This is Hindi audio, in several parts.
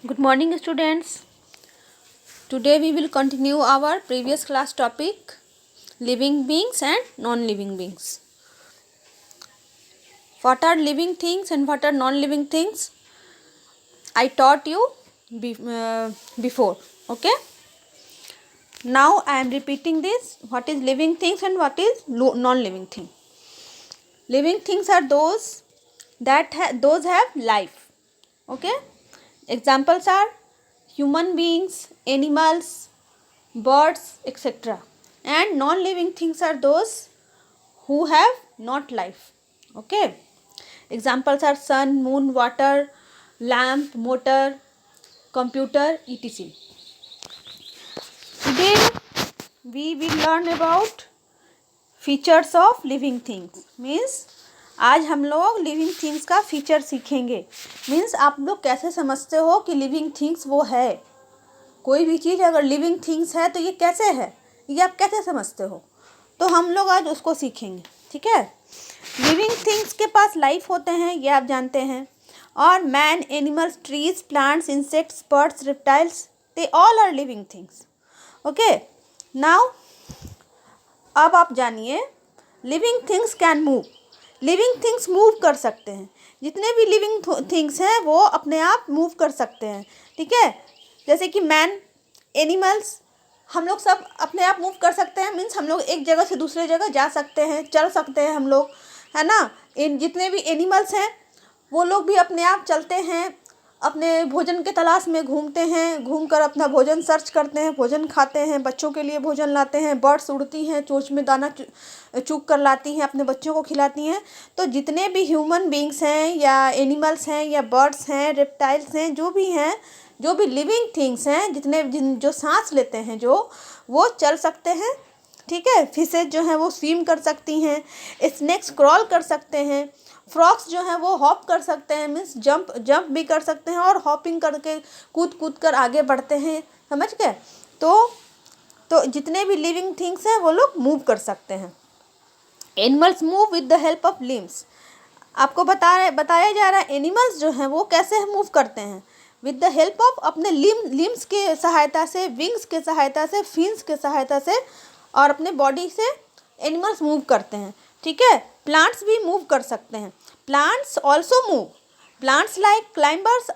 Good morning, students. Today we will continue our previous class topic living beings and non-living beings. What are living things and what are non-living things? I taught you before. Okay. Now I am repeating this. What is living things and what is non-living thing? Living things are those that have life. Okay. Examples are human beings, animals, birds, etc. And non-living things are those who have not life. Okay. Examples are sun, moon, water, lamp, motor, computer, etc. Today we will learn about features of living things. Means आज हम लोग लिविंग थिंग्स का फीचर सीखेंगे. मीन्स आप लोग कैसे समझते हो कि लिविंग थिंग्स वो है. कोई भी चीज़ अगर लिविंग थिंग्स है तो ये कैसे है, ये आप कैसे समझते हो. तो हम लोग आज उसको सीखेंगे. ठीक है. लिविंग थिंग्स के पास लाइफ होते हैं, ये आप जानते हैं. और man, animals, trees, plants, insects, birds, reptiles, they all are living things. Okay. Now अब आप जानिए living things can move. Living things move कर सकते हैं. जितने भी लिविंग थिंग्स हैं वो अपने आप मूव कर सकते हैं. ठीक है. जैसे कि मैन, एनिमल्स, हम लोग सब अपने आप मूव कर सकते हैं. मीन्स हम लोग एक जगह से दूसरे जगह जा सकते हैं, चल सकते हैं हम लोग, है ना. इन जितने भी एनिमल्स हैं वो लोग भी अपने आप चलते हैं, अपने भोजन के तलाश में घूमते हैं, घूमकर अपना भोजन सर्च करते हैं, भोजन खाते हैं, बच्चों के लिए भोजन लाते हैं. बर्ड्स उड़ती हैं, चोंच में दाना चुग कर लाती हैं, अपने बच्चों को खिलाती हैं. तो जितने भी ह्यूमन बींग्स हैं या एनिमल्स हैं या बर्ड्स हैं, रेप्टाइल्स हैं, जो भी हैं, जो भी लिविंग थिंग्स हैं, जो सांस लेते हैं, जो वो चल सकते हैं. ठीक है. फिशेज जो हैं वो स्विम कर सकती हैं, स्नेक्स क्रॉल कर सकते हैं, फ्रॉक्स जो हैं वो हॉप कर सकते हैं. मीन्स जंप भी कर सकते हैं और हॉपिंग करके कूद कर आगे बढ़ते हैं. समझ गए. तो जितने भी लिविंग थिंग्स हैं वो लोग मूव कर सकते हैं. Animals move with the help of limbs. आपको बताया जा रहा है एनिमल्स जो हैं वो कैसे मूव करते हैं. विद द हेल्प ऑफ अपने लिम्स के सहायता से, विंग्स के सहायता से, फिन्स के सहायता से और अपने बॉडी से एनिमल्स मूव करते हैं. ठीक है. प्लांट्स भी मूव कर सकते हैं. Plants also move. Plants like climbers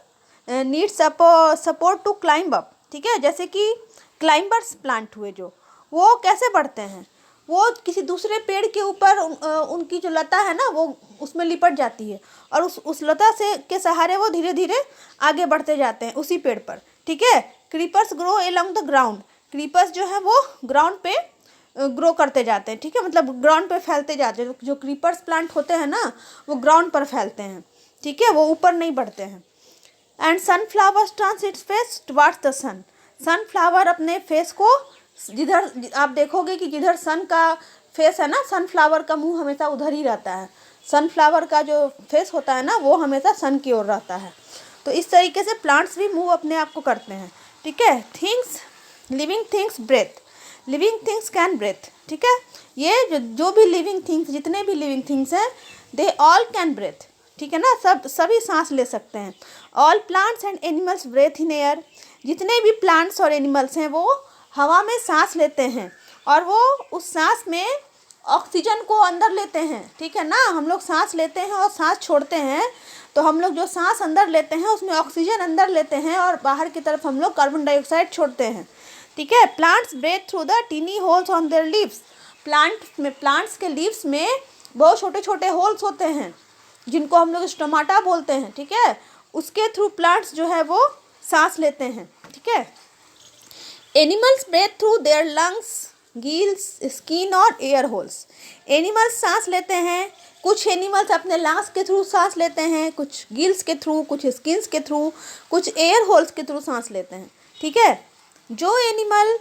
need support to climb up. ठीक है. जैसे कि क्लाइंबर्स प्लांट हुए जो, वो कैसे बढ़ते हैं, वो किसी दूसरे पेड़ के ऊपर उनकी जो लता है ना वो उसमें लिपट जाती है और उस लता से के सहारे वो धीरे धीरे आगे बढ़ते जाते हैं उसी पेड़ पर. ठीक है. Creepers grow along the ground. Creepers जो है वो ग्राउंड पे ग्रो करते जाते हैं. ठीक है. मतलब ग्राउंड पे फैलते जाते हैं. जो क्रीपर्स प्लांट होते हैं ना वो ग्राउंड पर फैलते हैं. ठीक है. वो ऊपर नहीं बढ़ते हैं. And sunflowers turns its face towards the sun. Sunflower अपने फेस को जिधर आप देखोगे कि जिधर सन का फेस है ना, सनफ्लावर का मुंह हमेशा उधर ही रहता है. सनफ्लावर का जो फेस होता है ना वो हमेशा सन की ओर रहता है. तो इस तरीके से प्लांट्स भी मूव अपने आप को करते हैं. ठीक है. Things, living things breathe. Living things can breathe. ठीक है. ये जो भी लिविंग थिंग्स, जितने भी लिविंग थिंग्स हैं, दे ऑल कैन ब्रेथ. ठीक है ना. सभी सांस ले सकते हैं. All plants and animals breathe in air. जितने भी प्लांट्स और एनिमल्स हैं वो हवा में सांस लेते हैं और वो उस सांस में ऑक्सीजन को अंदर लेते हैं. ठीक है ना. हम लोग सांस लेते हैं और सांस छोड़ते हैं. तो हम लोग जो सांस अंदर लेते हैं उसमें ऑक्सीजन अंदर लेते हैं और बाहर की तरफ हम लोग कार्बन डाइऑक्साइड छोड़ते हैं. ठीक है. Plants breathe through the tiny holes on their leaves. Plants के लीव्स में बहुत छोटे छोटे होल्स होते हैं जिनको हम लोग स्टोमाटा बोलते हैं. ठीक है. उसके थ्रू प्लांट्स जो है वो सांस लेते हैं. ठीक है. Animals breathe through their lungs, gills, skin और एयर होल्स. एनिमल्स सांस लेते हैं. कुछ एनिमल्स अपने लंग्स के थ्रू सांस लेते हैं, कुछ गिल्स के थ्रू, कुछ स्किन्स के थ्रू, कुछ एयर होल्स के थ्रू सांस लेते हैं. ठीक है. जो एनिमल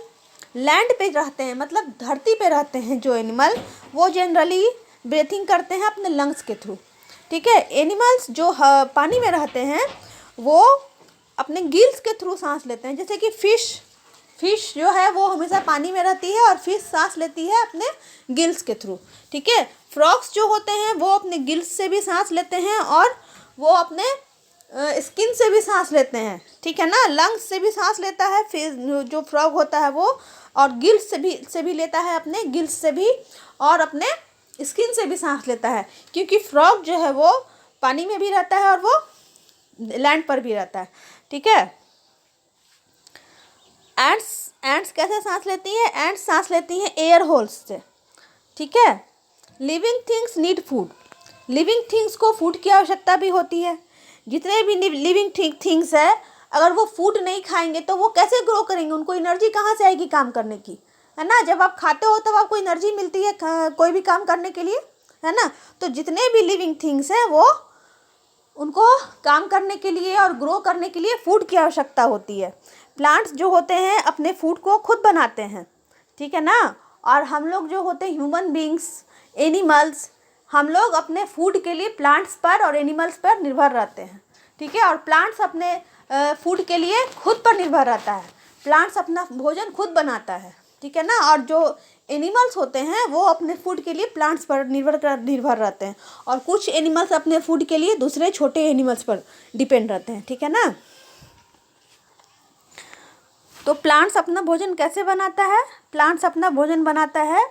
लैंड पे रहते हैं, मतलब धरती पे रहते हैं, जो एनिमल वो जनरली ब्रीथिंग करते हैं अपने लंग्स के थ्रू. ठीक है. एनिमल्स जो पानी में रहते हैं वो अपने गिल्स के थ्रू सांस लेते हैं. जैसे कि फिश जो है वो हमेशा पानी में रहती है और फिश सांस लेती है अपने गिल्स के थ्रू. ठीक है. फ्रॉक्स जो होते हैं वो अपने गिल्स से भी सांस लेते हैं और वो अपने स्किन से भी सांस लेते हैं, ठीक है ना, लंग्स से भी सांस लेता है, फिर जो फ्रॉग होता है वो, और गिल्स से भी लेता है, अपने गिल्स से भी और अपने स्किन से भी सांस लेता है, क्योंकि फ्रॉग जो है वो पानी में भी रहता है और वो लैंड पर भी रहता है, ठीक है। एंट्स कैसे सांस लेती है? एंट्स सांस लेती हैं एयर होल्स से, ठीक है। Living things need food, living things को फूड की आवश्यकता भी होती है। जितने भी लिविंग थिंग्स है, अगर वो फूड नहीं खाएंगे तो वो कैसे ग्रो करेंगे? उनको एनर्जी कहाँ से आएगी काम करने की, है ना। जब आप खाते हो तब आपको एनर्जी मिलती है कोई भी काम करने के लिए, है ना। तो जितने भी लिविंग थिंग्स हैं वो उनको काम करने के लिए और ग्रो करने के लिए फूड की आवश्यकता होती है। प्लांट्स जो होते हैं अपने फूड को खुद बनाते हैं, ठीक है ना। और हम लोग जो होते हैं ह्यूमन बींग्स, एनिमल्स, हम लोग अपने फूड के लिए प्लांट्स पर और एनिमल्स पर निर्भर रहते हैं, ठीक है। और प्लांट्स अपने फूड के लिए खुद पर निर्भर रहता है, प्लांट्स अपना भोजन खुद बनाता है, ठीक है ना। और जो एनिमल्स होते हैं वो अपने फूड के लिए प्लांट्स पर निर्भर रहते हैं, और कुछ एनिमल्स अपने फूड के लिए दूसरे छोटे एनिमल्स पर डिपेंड रहते हैं, ठीक है ना। तो प्लांट्स अपना भोजन कैसे बनाता है? प्लांट्स अपना भोजन बनाता है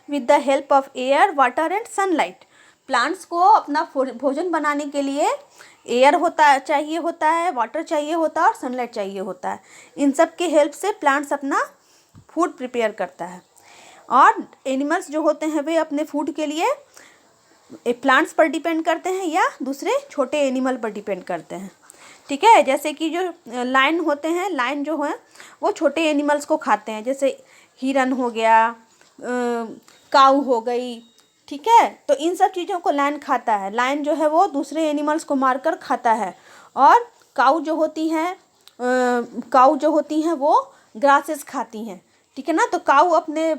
with the help of air, water and sunlight. Plants को अपना भोजन बनाने के लिए एयर चाहिए होता है, वाटर चाहिए होता है और सनलाइट चाहिए होता है। इन सब के हेल्प से प्लांट्स अपना फूड प्रिपेयर करता है। और एनिमल्स जो होते हैं वे अपने फूड के लिए प्लांट्स पर डिपेंड करते हैं या दूसरे छोटे एनिमल पर डिपेंड करते हैं, ठीक है। जैसे कि जो लायन होते हैं, लायन जो हैं वो छोटे एनिमल्स को खाते हैं, जैसे हिरन हो गया, काऊ हो गई, ठीक है। तो इन सब चीज़ों को लायन खाता है। लायन जो है वो दूसरे एनिमल्स को मारकर खाता है। और काऊ जो होती हैं वो ग्रासेस खाती हैं, ठीक है ना। तो काऊ अपने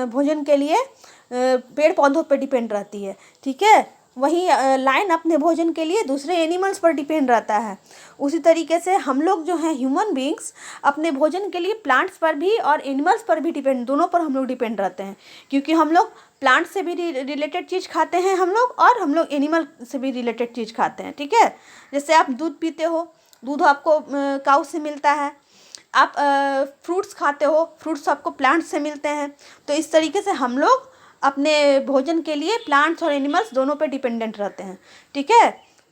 भोजन के लिए पेड़ पौधों पर डिपेंड रहती है, ठीक है। वहीं लायन अपने भोजन के लिए दूसरे एनिमल्स पर डिपेंड रहता है। उसी तरीके से हम लोग जो हैं ह्यूमन बींग्स अपने भोजन के लिए प्लांट्स पर भी और एनिमल्स पर भी डिपेंड, दोनों पर हम लोग डिपेंड रहते हैं, क्योंकि हम लोग प्लांट से भी रिलेटेड चीज़ खाते हैं हम लोग, और हम लोग एनिमल से भी रिलेटेड चीज़ खाते हैं, ठीक है। जैसे आप दूध पीते हो, दूध आपको काऊ से मिलता है। आप फ्रूट्स खाते हो, फ्रूट्स आपको प्लांट से मिलते हैं। तो इस तरीके से हम लोग अपने भोजन के लिए प्लांट्स और एनिमल्स दोनों पे डिपेंडेंट रहते हैं, ठीक है।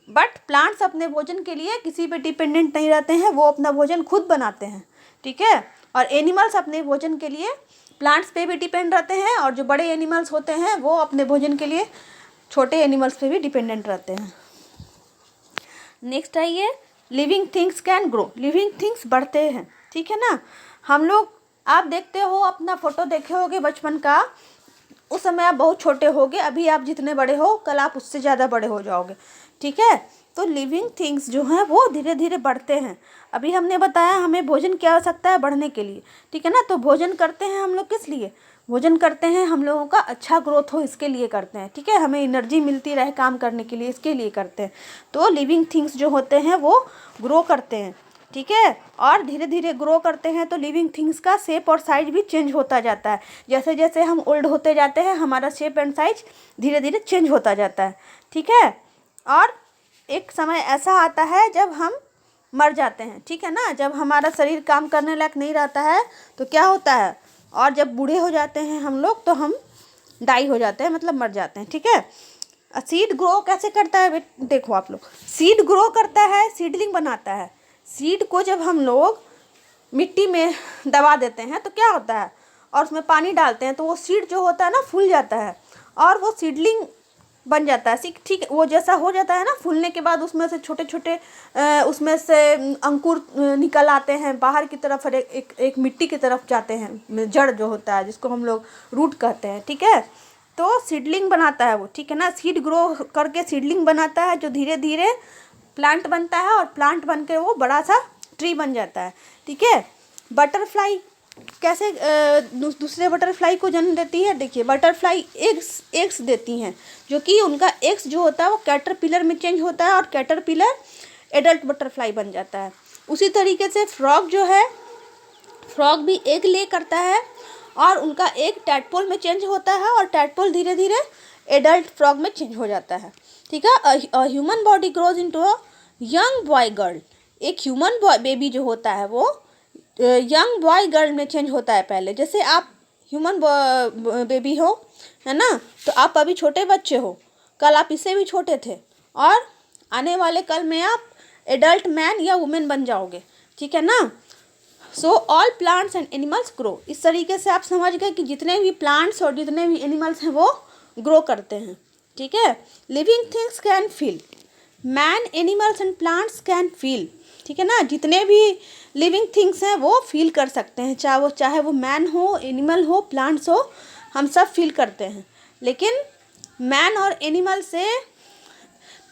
बट प्लांट्स अपने भोजन के लिए किसी पे डिपेंडेंट नहीं रहते हैं, वो अपना भोजन खुद बनाते हैं, ठीक है। और एनिमल्स अपने भोजन के लिए प्लांट्स पे भी डिपेंड रहते हैं, और जो बड़े एनिमल्स होते हैं वो अपने भोजन के लिए छोटे एनिमल्स पे भी डिपेंडेंट रहते हैं। नेक्स्ट आइए, living things can grow. Living things बढ़ते हैं, ठीक है ना। हम लोग, आप देखते हो, अपना फ़ोटो देखे होगे बचपन का, उस समय आप बहुत छोटे होगे, अभी आप जितने बड़े हो कल आप उससे ज़्यादा बड़े हो जाओगे, ठीक है। तो लिविंग थिंग्स जो हैं वो धीरे धीरे बढ़ते हैं। अभी हमने बताया हमें भोजन की आवश्यकता है बढ़ने के लिए, ठीक है ना। तो भोजन करते हैं हम लोग किस लिए? भोजन करते हैं हम लोगों का अच्छा ग्रोथ हो इसके लिए करते हैं, ठीक है। हमें एनर्जी मिलती रहे काम करने के लिए, इसके लिए करते हैं। तो लिविंग थिंग्स जो होते हैं वो ग्रो करते हैं, ठीक है। और धीरे धीरे ग्रो करते हैं तो लिविंग थिंग्स का शेप और साइज भी चेंज होता जाता है। जैसे जैसे हम ओल्ड होते जाते हैं हमारा शेप एंड साइज धीरे धीरे चेंज होता जाता है, ठीक है। और एक समय ऐसा आता है जब हम मर जाते हैं, ठीक है ना। जब हमारा शरीर काम करने लायक नहीं रहता है तो क्या होता है, और जब बूढ़े हो जाते हैं हम लोग तो हम डाई हो जाते हैं, मतलब मर जाते हैं, ठीक है। सीड ग्रो कैसे करता है? देखो आप लोग, सीड ग्रो करता है, सीडलिंग बनाता है। सीड को जब हम लोग मिट्टी में दबा देते हैं तो क्या होता है, और उसमें पानी डालते हैं तो वो सीड जो होता है ना फूल जाता है, और वो सीडलिंग बन जाता है, ठीक। वो जैसा हो जाता है ना, फूलने के बाद उसमें से छोटे छोटे उसमें से अंकुर निकल आते हैं बाहर की तरफ, और एक मिट्टी की तरफ जाते हैं, जड़ जो होता है जिसको हम लोग रूट कहते हैं, ठीक है। तो सीडलिंग बनाता है वो, ठीक है ना। सीड ग्रो करके सीडलिंग बनाता है जो धीरे धीरे प्लांट बनता है, और प्लांट बन के वो बड़ा सा ट्री बन जाता है, ठीक है। बटरफ्लाई कैसे दूसरे बटरफ्लाई को जन्म देती है? देखिए, बटरफ्लाई एग्स देती हैं, जो कि उनका एग्स जो होता है वो कैटरपिलर में चेंज होता है, और कैटरपिलर एडल्ट बटरफ्लाई बन जाता है। उसी तरीके से फ्रॉग जो है, फ्रॉग भी एग ले करता है, और उनका एग टैडपोल में चेंज होता है, और टैडपोल धीरे धीरे एडल्ट फ्रॉग में चेंज हो जाता है, ठीक है। Human body grows into a young boy girl, एक ह्यूमन बॉय बेबी जो होता है वो यंग बॉय गर्ल में चेंज होता है पहले। जैसे आप ह्यूमन बेबी हो, है ना, तो आप अभी छोटे बच्चे हो, कल आप इससे भी छोटे थे, और आने वाले कल में आप एडल्ट मैन या वुमेन बन जाओगे, ठीक है ना। So all plants and animals grow, इस तरीके से आप समझ गए कि जितने भी प्लांट्स और जितने भी एनिमल्स हैं वो ग्रो करते हैं, ठीक है। Living things can feel, man animals and plants can feel, ठीक है ना। जितने भी लिविंग थिंग्स हैं वो फील कर सकते हैं, चाहे वो मैन हो, एनिमल हो, प्लांट्स हो, हम सब फील करते हैं। लेकिन मैन और एनिमल से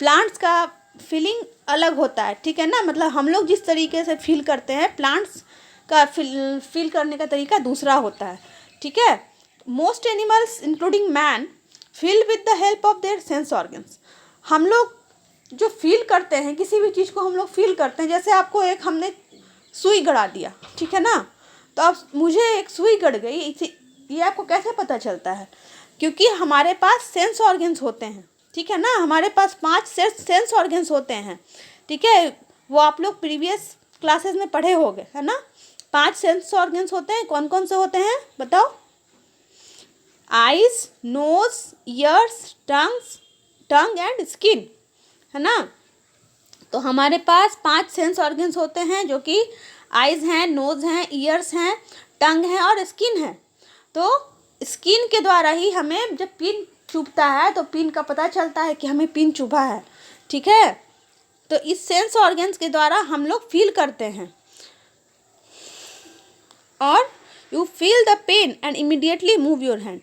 प्लांट्स का फीलिंग अलग होता है, ठीक है ना। मतलब हम लोग जिस तरीके से फील करते हैं, प्लांट्स का फील करने का तरीका दूसरा होता है, ठीक है। Most animals including man feel with the help of their sense organs, हम लोग जो फील करते हैं, किसी भी चीज़ को हम लोग फील करते हैं। जैसे आपको एक हमने सुई गड़ा दिया, ठीक है ना, तो अब मुझे एक सुई गड़ गई, ये आपको कैसे पता चलता है? क्योंकि हमारे पास सेंस ऑर्गन्स होते हैं, ठीक है ना। हमारे पास 5 सेंस ऑर्गन्स होते हैं, ठीक है। वो आप लोग प्रीवियस क्लासेस में पढ़े होंगे, है ना। 5 सेंस ऑर्गन्स होते हैं, कौन कौन से होते हैं बताओ? Eyes, nose, ears, tongue and skin, है ना। तो हमारे पास 5 सेंस ऑर्गन्स होते हैं, जो कि आइज़ हैं, नोज़ हैं, ईयर्स हैं, टंग हैं और स्किन है। तो स्किन के द्वारा ही हमें जब पिन चुभता है तो पिन का पता चलता है कि हमें पिन चुभा है, ठीक है। तो इस सेंस ऑर्गन्स के द्वारा हम लोग फील करते हैं। और you feel the pain and immediately move your hand,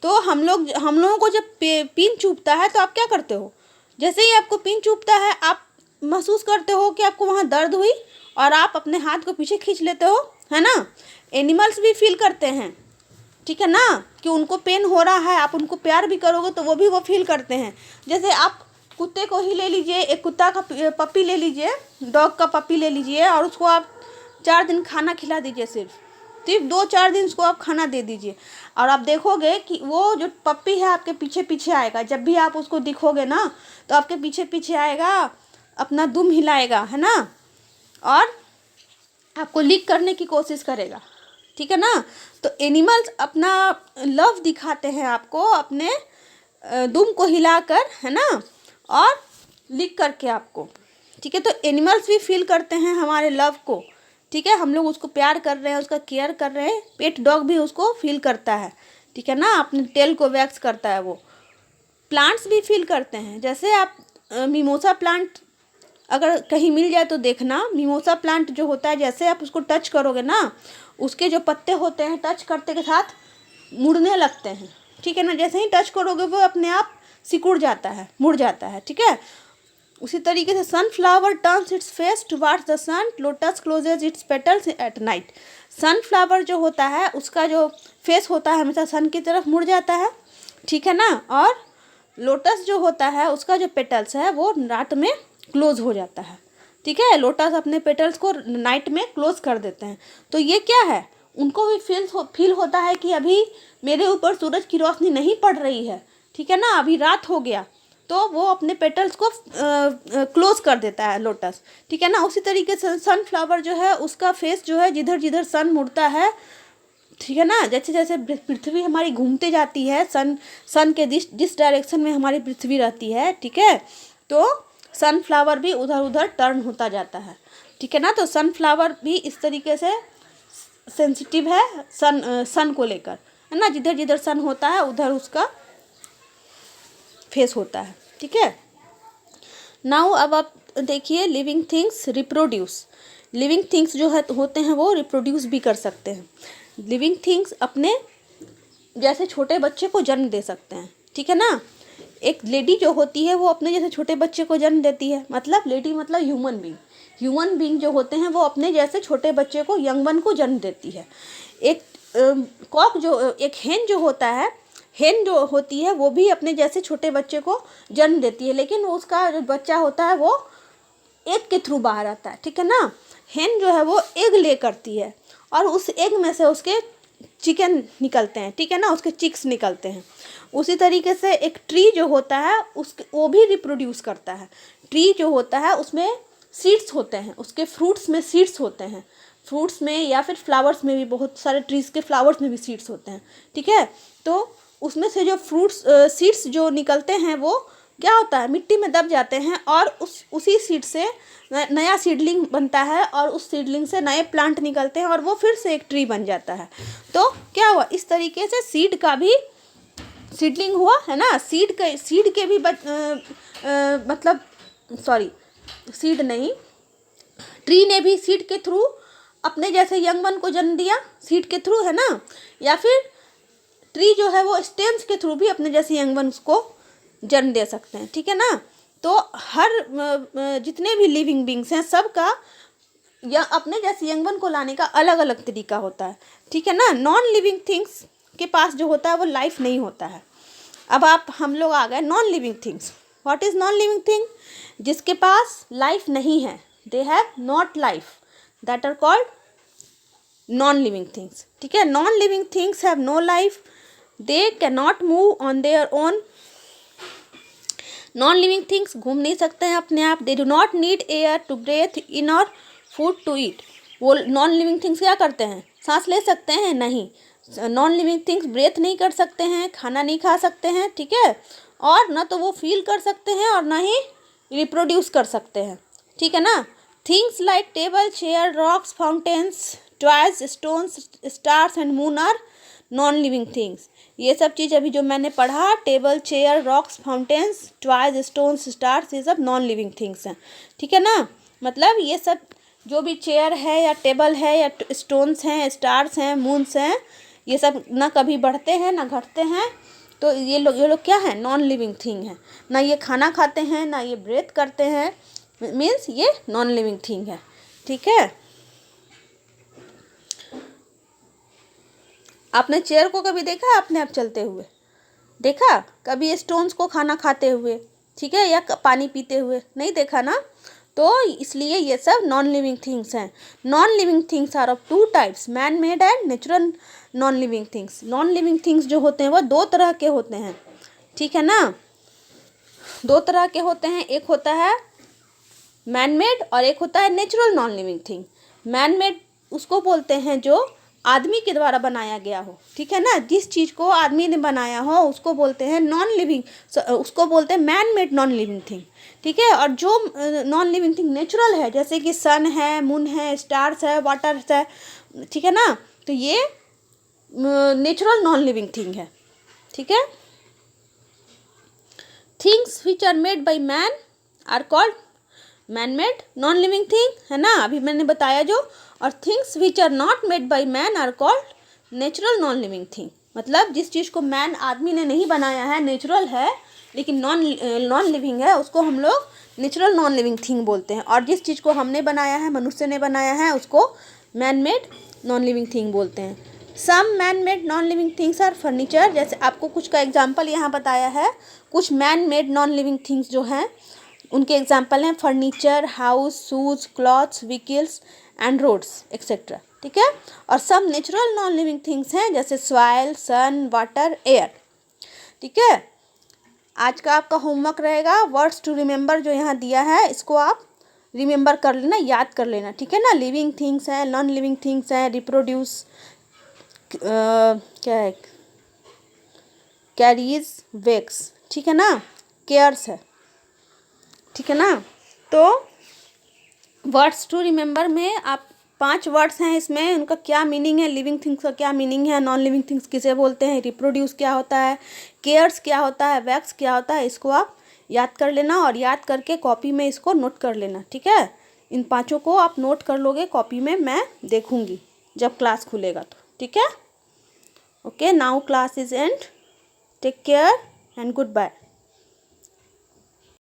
तो हम लोगों को जब पिन चुभता है तो आप क्या करते हो? जैसे ही आपको पिन चुभता है, आप महसूस करते हो कि आपको वहाँ दर्द हुई, और आप अपने हाथ को पीछे खींच लेते हो, है ना। एनिमल्स भी फील करते हैं, ठीक है ना, कि उनको पेन हो रहा है। आप उनको प्यार भी करोगे तो वो फील करते हैं। जैसे आप कुत्ते को ही ले लीजिए, एक कुत्ता का पपी ले लीजिए, डॉग का पपी ले लीजिए, और उसको आप 4 दिन खाना खिला दीजिए, सिर्फ 2-4 दिन उसको आप खाना दे दीजिए, और आप देखोगे कि वो जो पप्पी है आपके पीछे पीछे आएगा। जब भी आप उसको दिखोगे ना, तो आपके पीछे पीछे आएगा, अपना दुम हिलाएगा, है ना, और आपको लिक करने की कोशिश करेगा, ठीक है ना। तो एनिमल्स अपना लव दिखाते हैं आपको अपने दुम को हिलाकर, है ना, और लिक करके आपको, ठीक है। तो एनिमल्स भी फील करते हैं हमारे लव को, ठीक है। हम लोग उसको प्यार कर रहे हैं, उसका केयर कर रहे हैं। पेट डॉग भी उसको फील करता है, ठीक है ना, अपने टेल को वैक्स करता है वो। प्लांट्स भी फील करते हैं। जैसे आप मिमोसा प्लांट अगर कहीं मिल जाए तो देखना, मिमोसा प्लांट जो होता है, जैसे आप उसको टच करोगे ना, उसके जो पत्ते होते हैं टच करते के साथ मुड़ने लगते हैं, ठीक है ना। जैसे ही टच करोगे वो अपने आप सिकुड़ जाता है, मुड़ जाता है, ठीक है। उसी तरीके से sunflower turns its face towards the sun, lotus closes its petals at night. Sunflower जो होता है उसका जो फेस होता है हमेशा सन की तरफ मुड़ जाता है, ठीक है ना। और लोटस जो होता है उसका जो पेटल्स है वो रात में क्लोज हो जाता है, ठीक है। लोटस अपने पेटल्स को नाइट में क्लोज कर देते हैं। तो ये क्या है, उनको भी फील होता है कि अभी मेरे ऊपर सूरज की रोशनी नहीं पड़ रही है, ठीक है ना, अभी रात हो गया, तो वो अपने पेटल्स को क्लोज कर देता है लोटस, ठीक है ना। उसी तरीके से सनफ्लावर जो है उसका फेस जो है जिधर जिधर सन मुड़ता है, ठीक है ना, जैसे जैसे पृथ्वी हमारी घूमते जाती है, सन के जिस डायरेक्शन में हमारी पृथ्वी रहती है, ठीक है, तो सनफ्लावर भी उधर उधर टर्न होता जाता है, ठीक है ना। तो सनफ्लावर भी इस तरीके से सेंसिटिव है सन को लेकर, है ना। जिधर जिधर सन होता है उधर उसका फेस होता है, ठीक है। नाउ अब आप देखिए, living things reproduce. Living things जो है होते हैं वो रिप्रोड्यूस भी कर सकते हैं। लिविंग थिंग्स अपने जैसे छोटे बच्चे को जन्म दे सकते हैं, ठीक है ना। एक लेडी जो होती है वो अपने जैसे छोटे बच्चे को जन्म देती है, मतलब लेडी मतलब ह्यूमन बीइंग जो होते हैं वो अपने जैसे छोटे बच्चे को, यंग वन को जन्म देती है। एक एक हेन जो होता है, हेन जो होती है वो भी अपने जैसे छोटे बच्चे को जन्म देती है, लेकिन उसका जो बच्चा होता है वो एग के थ्रू बाहर आता है, ठीक है ना। हेन जो है वो एग ले करती है, और उस एग में से उसके चिकन निकलते हैं, ठीक है ना, उसके चिक्स निकलते हैं। उसी तरीके से एक ट्री जो होता है वो भी रिप्रोड्यूस करता है। ट्री जो होता है उसमें सीड्स होते हैं, उसके फ्रूट्स में सीड्स होते हैं, फ्रूट्स में या फिर फ्लावर्स में भी, बहुत सारे ट्रीज़ के फ्लावर्स में भी सीड्स होते हैं, ठीक है। तो उसमें से जो फ्रूट्स सीड्स जो निकलते हैं वो क्या होता है, मिट्टी में दब जाते हैं और उसी सीड से नया सीडलिंग बनता है और उस सीडलिंग से नए प्लांट निकलते हैं और वो फिर से एक ट्री बन जाता है। तो क्या हुआ, इस तरीके से सीड का भी सीडलिंग हुआ है ना, सीड के भी मतलब सॉरी सीड नहीं, ट्री ने भी सीड के थ्रू अपने जैसे यंग वन को जन्म दिया, सीड के थ्रू, है ना। या फिर ट्री जो है वो स्टेम्स के थ्रू भी अपने जैसे यंग वन को जन्म दे सकते हैं, ठीक है ना। तो हर जितने भी लिविंग बींग्स हैं सबका या अपने जैसे यंग वन को लाने का अलग अलग तरीका होता है, ठीक है ना। नॉन लिविंग थिंग्स के पास जो होता है वो लाइफ नहीं होता है। अब हम लोग आ गए non living things. What is non living thing? जिसके पास लाइफ नहीं है, they have not life, that are called non living things, ठीक है। Non living things have no life, they can not move on their own. Non living things घूम नहीं सकते हैं अपने आप। They do not need air to breathe in और फूड टू ईट। वो नॉन लिविंग थिंग्स क्या करते हैं, सांस ले सकते हैं? नहीं। नॉन लिविंग थिंग्स ब्रेथ नहीं कर सकते हैं, खाना नहीं खा सकते हैं, ठीक है। और ना तो वो फील कर सकते हैं और ना ही रिप्रोड्यूस कर सकते हैं, ठीक है ना। Things like table, chair, rocks, fountains, toys, stones, stars and moon are non living things. ये सब चीज़ अभी जो मैंने पढ़ा, table, chair, rocks, fountains, toys, stones, stars, ये सब नॉन लिविंग थिंग्स हैं, ठीक है ना। मतलब ये सब जो भी चेयर है या टेबल है या स्टोन्स हैं, स्टार्स हैं, मून्स हैं, ये सब ना कभी बढ़ते हैं ना घटते हैं। तो ये लोग क्या है, नॉन लिविंग थिंग है। ना ये खाना खाते हैं, ना ये ब्रेथ करते हैं, मीन्स ये नॉन लिविंग थिंग है, ठीक है। आपने चेयर को कभी देखा है अपने आप चलते हुए? देखा कभी स्टोन्स को खाना खाते हुए, ठीक है, या पानी पीते हुए? नहीं देखा ना। तो इसलिए ये सब नॉन लिविंग थिंग्स हैं। Non living things are of two types, man made and natural non living things. Non living things जो होते हैं वो दो तरह के होते हैं, ठीक है ना। दो तरह के होते हैं, एक होता है मैन मेड और एक होता है natural non living thing. Man made उसको बोलते हैं जो आदमी के द्वारा बनाया गया हो, ठीक है ना। जिस चीज़ को आदमी ने बनाया हो उसको बोलते हैं नॉन लिविंग, उसको बोलते हैं man made non living thing, ठीक है। और जो नॉन लिविंग थिंग नेचुरल है, जैसे कि सन है, मून है, स्टार्स है, वाटर है, ठीक है ना, तो ये नेचुरल नॉन लिविंग थिंग है, ठीक है। Things which are made by man are called man made non living thing, है ना, अभी मैंने बताया जो। और things which are not made by man are called natural non living thing. मतलब जिस चीज़ को मैन आदमी ने नहीं बनाया है, नेचुरल है लेकिन नॉन लिविंग है, उसको हम लोग नेचुरल नॉन लिविंग थिंग बोलते हैं। और जिस चीज़ को हमने बनाया है, मनुष्य ने बनाया है, उसको man made non living thing बोलते हैं। Some man made non living things are furniture. जैसे आपको कुछ का एग्जाम्पल यहाँ बताया है। कुछ man made non living things जो हैं उनके एग्जाम्पल हैं furniture, house, shoes, clothes, vehicles and roads etcetera, ठीक है। और सब नेचुरल नॉन लिविंग थिंग्स हैं जैसे सॉइल, सन, वाटर, एयर, ठीक है। आज का आपका होमवर्क रहेगा वर्ड्स टू रिमेंबर, जो यहाँ दिया है इसको आप रिमेंबर कर लेना, याद कर लेना, ठीक है ना। लिविंग थिंग्स हैं, नॉन लिविंग थिंग्स हैं, रिप्रोड्यूस, क्या है, कैरीज, वेक्स, ठीक है ना, केयर्स है, ठीक है ना। तो वर्ड्स टू रिमेंबर में आप 5 वर्ड्स हैं, इसमें उनका क्या मीनिंग है, लिविंग थिंग्स का क्या मीनिंग है, नॉन लिविंग थिंग्स किसे बोलते हैं, रिप्रोड्यूस क्या होता है, केयर्स क्या होता है, वैक्स क्या होता है, इसको आप याद कर लेना और याद करके कॉपी में इसको नोट कर लेना, ठीक है। इन 5 को आप नोट कर लोगे कॉपी में, मैं देखूँगी जब क्लास खुलेगा तो, ठीक है। Okay, now class is end, take care and good bye.